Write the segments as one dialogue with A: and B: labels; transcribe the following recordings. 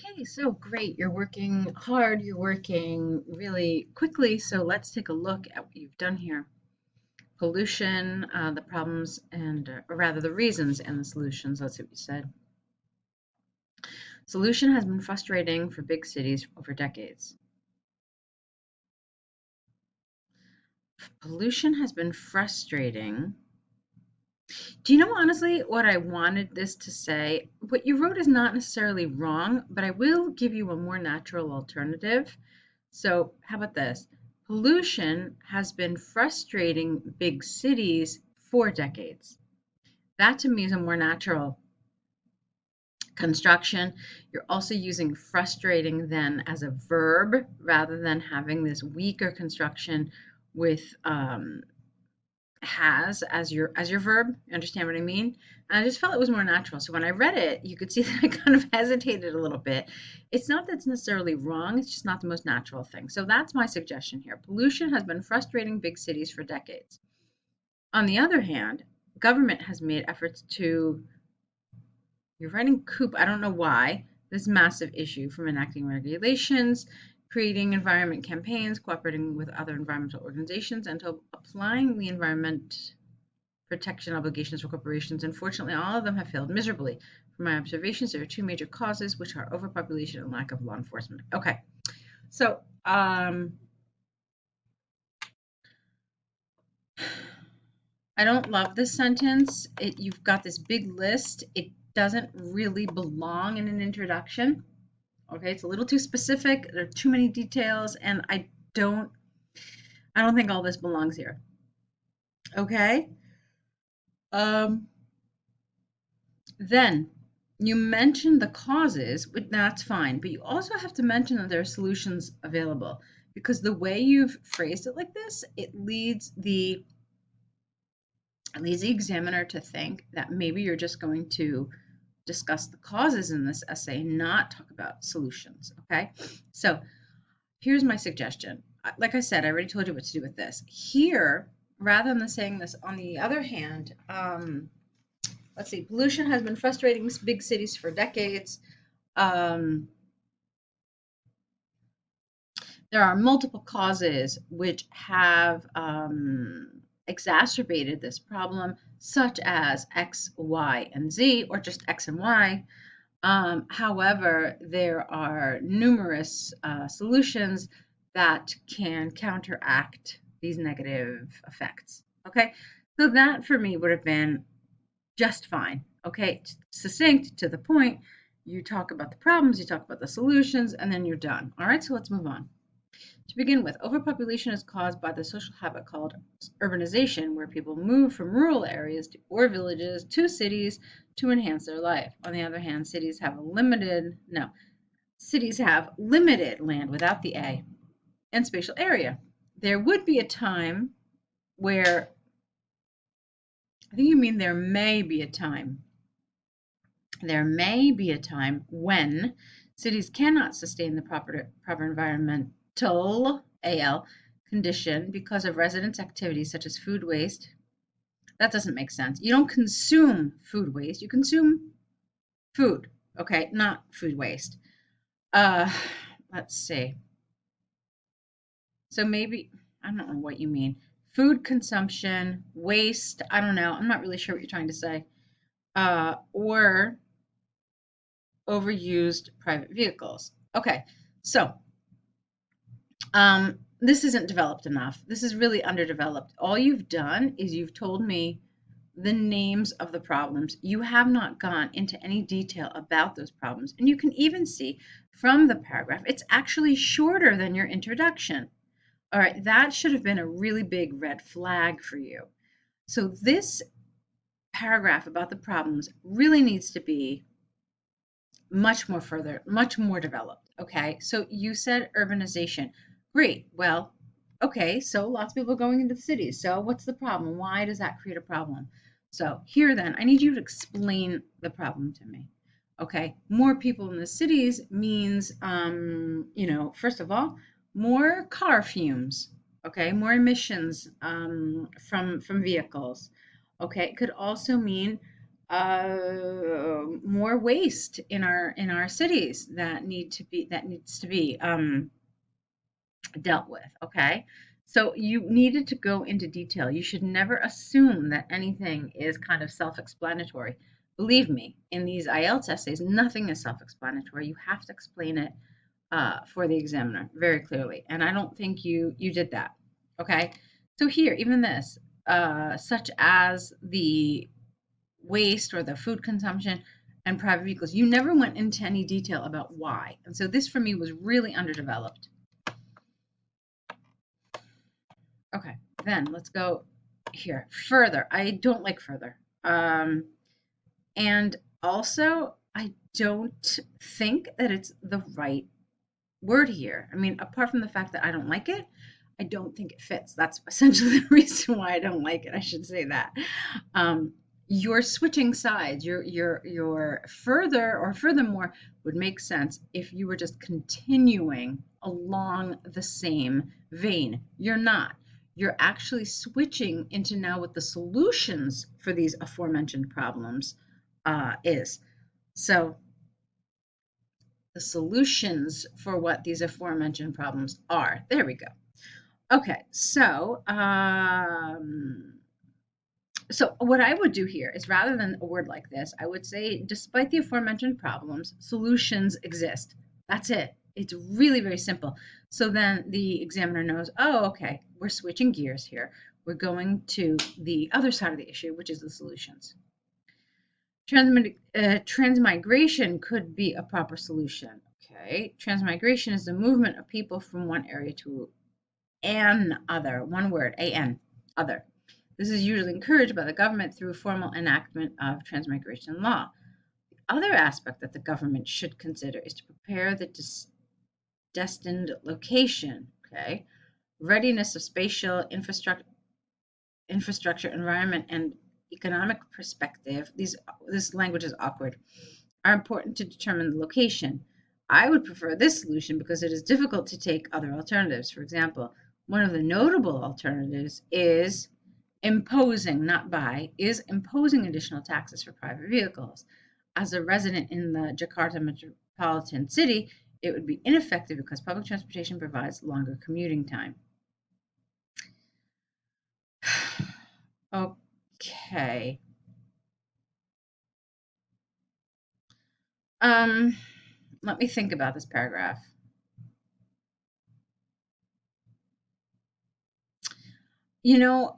A: Okay, so great. You're working hard, you're working really quickly. So let's take a look at what you've done here. Pollution, the problems, and or rather the reasons and the solutions. That's what you said. Solution has been frustrating for big cities over decades. Pollution has been frustrating. Do you know honestly what I wanted this to say? What you wrote is not necessarily wrong, but I will give you a more natural alternative. So, how about this? Pollution has been frustrating big cities for decades. That to me is a more natural construction. You're also using frustrating then as a verb rather than having this weaker construction with has as your verb. You understand what I mean? And I just felt it was more natural. So when I read it, you could see that I kind of hesitated a little bit. It's not that it's necessarily wrong, it's just not the most natural thing. So that's my suggestion here. Pollution has been frustrating big cities for decades. On the other hand, government has made efforts to, you're writing coop, I don't know why, this massive issue from enacting regulations, creating environment campaigns, cooperating with other environmental organizations, and to applying the environment protection obligations for corporations. Unfortunately, all of them have failed miserably. From my observations, there are two major causes, which are overpopulation and lack of law enforcement. Okay, so I don't love this sentence. You've got this big list. It doesn't really belong in an introduction. Okay, it's a little too specific. There are too many details, and don't I don't think all this belongs here. Okay. Um, then you mentioned the causes, but that's fine. But you also have to mention that there are solutions available because the way you've phrased it like this, it leads the examiner to think that maybe you're just going to discuss the causes in this essay, not talk about solutions. Okay. So here's my suggestion. Like I said, I already told you what to do with this. Here, rather than saying this, on the other hand, let's see, pollution has been frustrating big cities for decades. Um, there are multiple causes which have exacerbated this problem, such as X, Y, and Z, or just X and Y. However, there are numerous solutions that can counteract these negative effects. Okay, so that for me would have been just fine. Okay, succinct, to the point. You talk about the problems, you talk about the solutions, and then you're done. All right, so let's move on. To begin with, overpopulation is caused by the social habit called urbanization, where people move from rural areas or villages to cities to enhance their life. On the other hand, cities have limited land without the A and spatial area. There would be a time where, I think you mean there may be a time. There may be a time when cities cannot sustain the proper environmental AL condition because of residents' activities such as food waste. That doesn't make sense. You don't consume food waste, you consume food, okay, not food waste. Uh, let's see. So maybe, I don't know what you mean. Food consumption, waste, I don't know. I'm not really sure what you're trying to say. Or overused private vehicles. Okay, so this isn't developed enough. This is really underdeveloped. All you've done is you've told me the names of the problems. You have not gone into any detail about those problems. And you can even see from the paragraph, it's actually shorter than your introduction. All right, that should have been a really big red flag for you. So this paragraph about the problems really needs to be much more developed. Okay, so you said urbanization. Great. Well, okay, so lots of people going into the cities. So what's the problem? Why does that create a problem? So here then, I need you to explain the problem to me. Okay, more people in the cities means, first of all, more car fumes. Okay, more emissions from vehicles. Okay, it could also mean more waste in our cities that needs to be dealt with. Okay, so you needed to go into detail. You should never assume that anything is kind of self-explanatory. Believe me, in these IELTS essays, nothing is self-explanatory. You have to explain it for the examiner very clearly, and I don't think you did that. Okay, so here, even this, such as the waste or the food consumption and private vehicles, you never went into any detail about why, and so this for me was really underdeveloped. Okay, then let's go here further. I don't like further, and also I don't think that it's the right word here. I mean, apart from the fact that I don't like it, I don't think it fits. That's essentially the reason why I don't like it. I should say that. Um, you're switching sides. You're further or furthermore would make sense if you were just continuing along the same vein. You're not. You're actually switching into now what the solutions for these aforementioned problems is. So the solutions for what these aforementioned problems are. There we go. Okay, so what I would do here is rather than a word like this, I would say, despite the aforementioned problems, solutions exist. That's it. It's really very simple. So then the examiner knows, oh, okay, we're switching gears here. We're going to the other side of the issue, which is the solutions. Transmigration could be a proper solution. Okay, transmigration is the movement of people from one area to an other. One word, an, other. This is usually encouraged by the government through formal enactment of transmigration law. The other aspect that the government should consider is to prepare the destined location. Okay, readiness of spatial infrastructure, environment, and economic perspective. This language is awkward. Are important to determine the location. I would prefer this solution because it is difficult to take other alternatives. For example, one of the notable alternatives is is imposing additional taxes for private vehicles. As a resident in the Jakarta metropolitan city, it would be ineffective because public transportation provides longer commuting time. Okay. Um, Let me think about this paragraph. You know,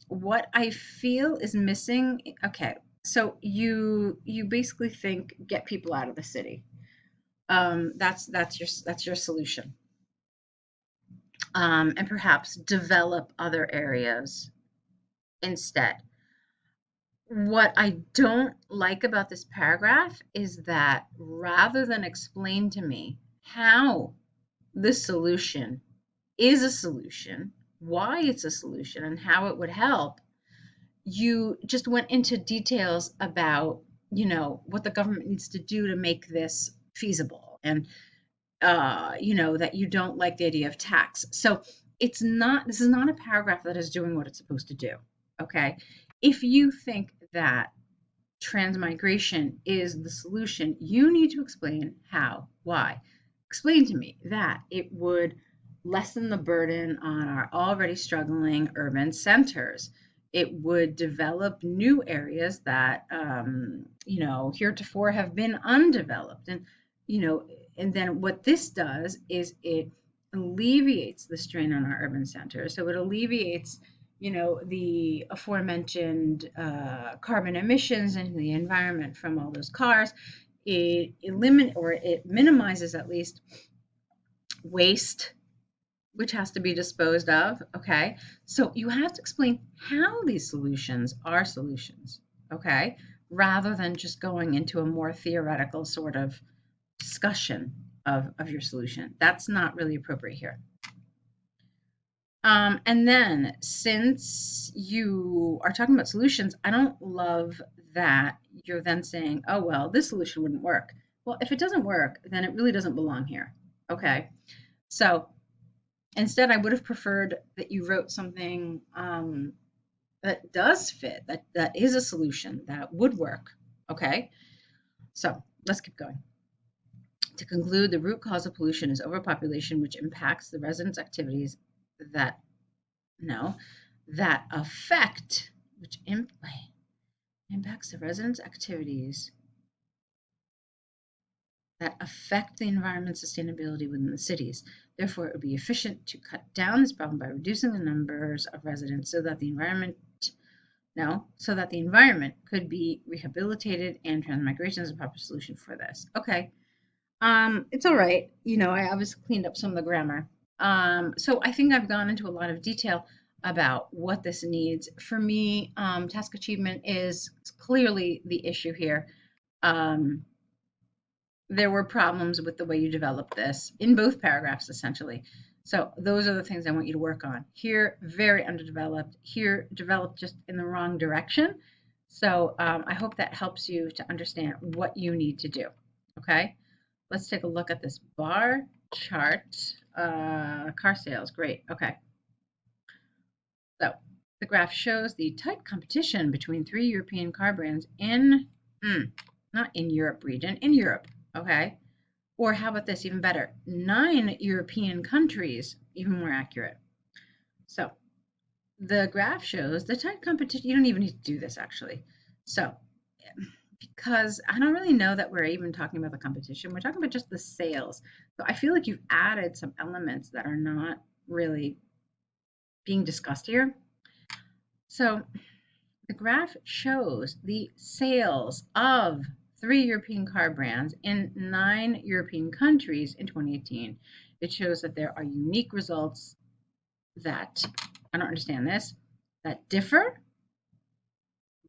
A: what I feel is missing, okay, so you basically think get people out of the city. That's your solution. And perhaps develop other areas instead. What I don't like about this paragraph is that rather than explain to me how this solution is a solution, why it's a solution, and how it would help, you just went into details about, what the government needs to do to make this feasible, and that you don't like the idea of tax. So this is not a paragraph that is doing what it's supposed to do. Okay. If you think that transmigration is the solution, you need to explain how, why. Explain to me that it would lessen the burden on our already struggling urban centers. It would develop new areas that, heretofore have been undeveloped. And then what this does is it alleviates the strain on our urban centers. So it alleviates the aforementioned carbon emissions into the environment from all those cars. It minimizes at least waste, which has to be disposed of. Okay, so you have to explain how these solutions are solutions. Okay, rather than just going into a more theoretical sort of discussion of your solution. That's not really appropriate here. And then, since you are talking about solutions, I don't love that you're then saying, oh, well, this solution wouldn't work. Well, if it doesn't work, then it really doesn't belong here. Okay. So instead, I would have preferred that you wrote something that does fit, that is a solution that would work. Okay, so let's keep going. To conclude, the root cause of pollution is overpopulation, which impacts the residents' activities that no that affect which impacts the residents' activities that affect the environment's sustainability within the cities. Therefore, it would be efficient to cut down this problem by reducing the numbers of residents so that the environment could be rehabilitated and transmigration is a proper solution for this. Okay. It's all right. I obviously cleaned up some of the grammar. So I think I've gone into a lot of detail about what this needs. For me, task achievement is clearly the issue here. There were problems with the way you developed this in both paragraphs, essentially. So those are the things I want you to work on. Here, very underdeveloped. Here, developed just in the wrong direction. So I hope that helps you to understand what you need to do. Okay, let's take a look at this bar chart. Car sales, great. Okay, so the graph shows the tight competition between 3 European car brands not in Europe region, in Europe. Okay. Or how about this, even better, 9 European countries, even more accurate. So the graph shows the tight competition. You don't even need to do this, actually. So because I don't really know that we're even talking about the competition. We're talking about just the sales. So I feel like you've added some elements that are not really being discussed here. So the graph shows the sales of 3 European car brands in 9 European countries in 2018. It shows that there are unique results that, I don't understand this, that differ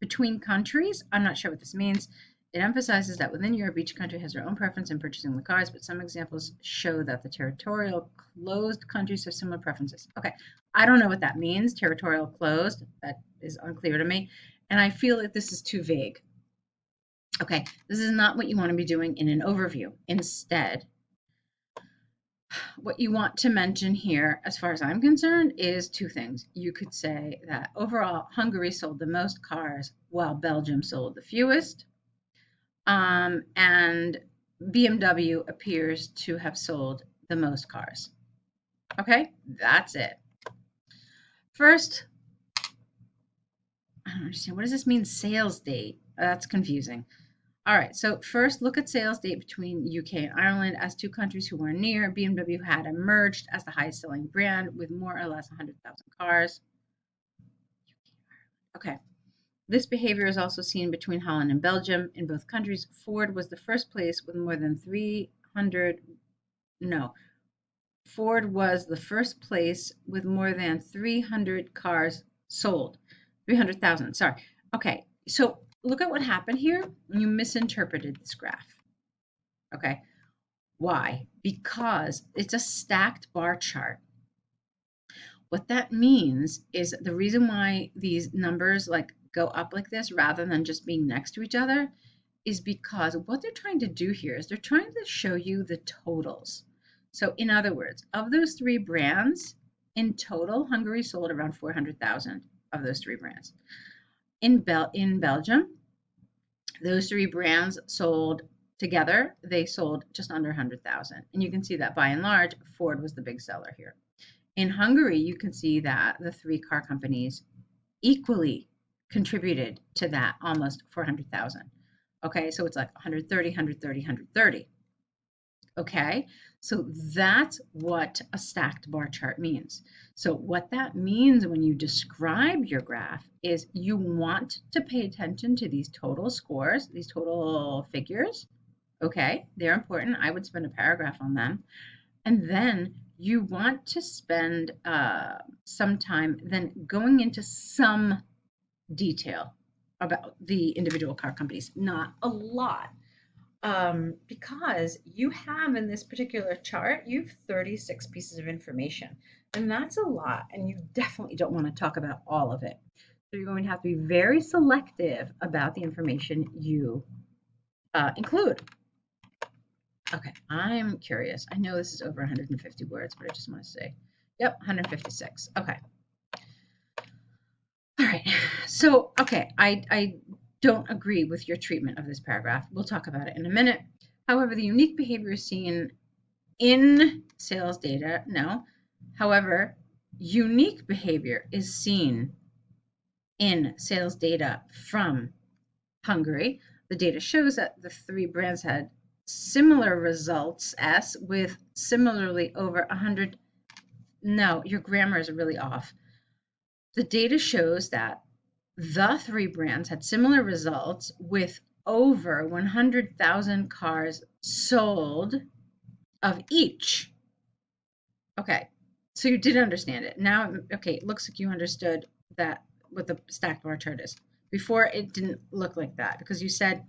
A: between countries. I'm not sure what this means. It emphasizes that within Europe, each country has their own preference in purchasing the cars, but some examples show that the territorial closed countries have similar preferences. Okay, I don't know what that means, territorial closed. That is unclear to me. And I feel that this is too vague. Okay, this is not what you want to be doing in an overview. Instead, what you want to mention here, as far as I'm concerned, is 2 things. You could say that overall, Hungary sold the most cars while Belgium sold the fewest. And BMW appears to have sold the most cars. Okay, that's it. First, I don't understand. What does this mean, sales date? That's confusing. All right, so first look at sales date between UK and Ireland. As 2 countries who were near, BMW had emerged as the highest selling brand with more or less 100,000 cars. Okay, this behavior is also seen between Holland and Belgium. In both countries, Ford was the first place with more than 300, no, Ford was the first place with more than 300 cars sold. 300,000, sorry. Okay, so look at what happened here. You misinterpreted this graph. Okay, why? Because it's a stacked bar chart. What that means is the reason why these numbers go up like this rather than just being next to each other is because what they're trying to do here is they're trying to show you the totals. So in other words, of those 3 brands, in total, Hungary sold around 400,000 of those 3 brands. In Belgium, those 3 brands sold together, they sold just under 100,000. And you can see that by and large, Ford was the big seller here. In Hungary, you can see that the 3 car companies equally contributed to that almost 400,000. Okay, so it's like 130, 130, 130. Okay, so that's what a stacked bar chart means. So what that means when you describe your graph is you want to pay attention to these total scores, these total figures. Okay, they're important. I would spend a paragraph on them. And then you want to spend some time then going into some detail about the individual car companies, not a lot. Because you have in this particular chart, you have 36 pieces of information, and that's a lot, and you definitely don't want to talk about all of it. So you're going to have to be very selective about the information you include. Okay, I'm curious. I know this is over 150 words, but I just want to say, yep, 156. Okay. All right. So, okay, I don't agree with your treatment of this paragraph. We'll talk about it in a minute. However, the unique behavior seen in sales data, no. However, unique behavior is seen in sales data from Hungary. The data shows that the three brands had similar results S with similarly over 100. No, your grammar is really off. The data shows that the three brands had similar results with over 100,000 cars sold of each. Okay, so you did understand it. Now, okay, it looks like you understood that what the stacked bar chart is. Before, it didn't look like that because you said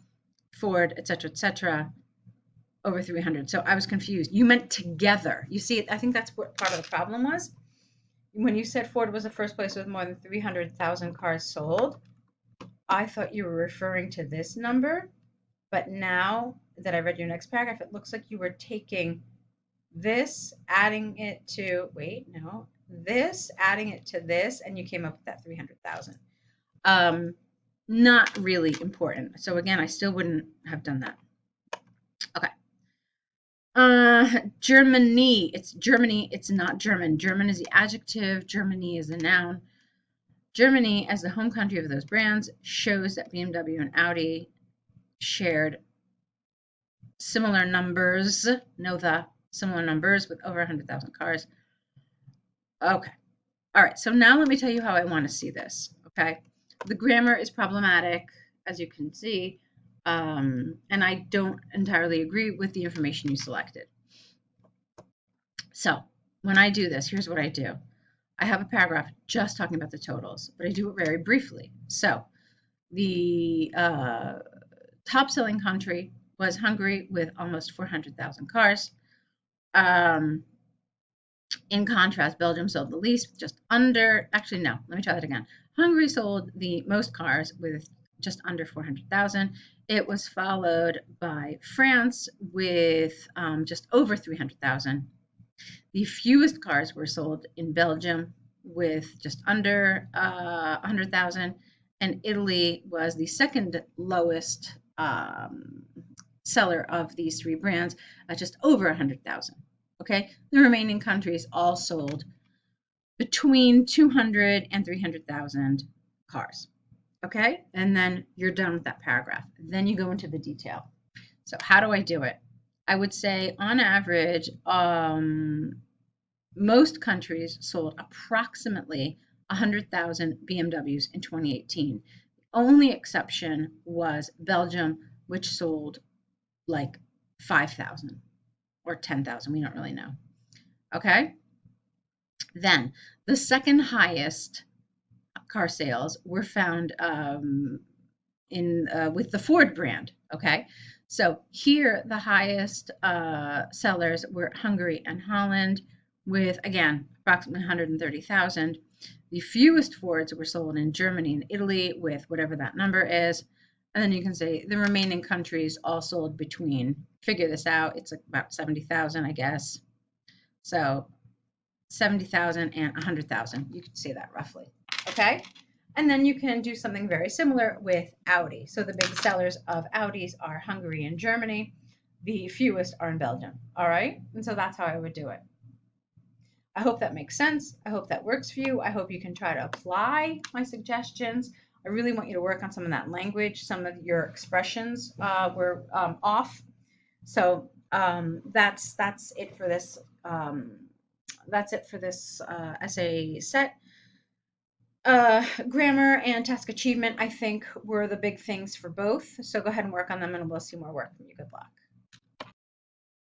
A: Ford, etc., over 300. So I was confused. You meant together. You see, I think that's what part of the problem was. When you said Ford was the first place with more than 300,000 cars sold, I thought you were referring to this number. But now that I read your next paragraph, it looks like you were taking this, adding it to, wait, no, this, adding it to this, and you came up with that 300,000. Not really important. So again, I still wouldn't have done that. Okay. Germany. It's Germany. It's not German. German is the adjective. Germany is the noun. Germany, as the home country of those brands, shows that BMW and Audi shared similar numbers. Know the similar numbers with over 100,000 cars. Okay. All right. So now let me tell you how I want to see this. Okay. The grammar is problematic, as you can see. And I don't entirely agree with the information you selected. So when I do this, here's what I do. I have a paragraph just talking about the totals, but I do it very briefly. So the top selling country was Hungary with almost 400,000 cars. In contrast, Belgium sold the least, just under, actually, no, let me try that again. Hungary sold the most cars with just under 400,000. It was followed by France with just over 300,000. The fewest cars were sold in Belgium with just under 100,000, and Italy was the second lowest seller of these three brands at just over 100,000. Okay, the remaining countries all sold between 200 and 300,000 cars. Okay, and then you're done with that paragraph. Then you go into the detail. So how do I do it? I would say on average, most countries sold approximately 100,000 BMWs in 2018. The only exception was Belgium, which sold like 5,000 or 10,000. We don't really know. Okay. Then the second highest car sales were found with the Ford brand. Okay. So here the highest sellers were Hungary and Holland with, again, approximately 130,000. The fewest Fords were sold in Germany and Italy with whatever that number is. And then you can say the remaining countries all sold between, figure this out, it's about 70,000, I guess. So 70,000 and 100,000. You could say that roughly. Okay. And then you can do something very similar with Audi. So the big sellers of Audis are Hungary and Germany. The fewest are in Belgium. All right. And so that's how I would do it. I hope that makes sense. I hope that works for you. I hope you can try to apply my suggestions. I really want you to work on some of that language. Some of your expressions were off. So that's it for this. That's it for this essay set. Grammar and task achievement, I think, were the big things for both. So go ahead and work on them, and we'll see more work from you. Good luck.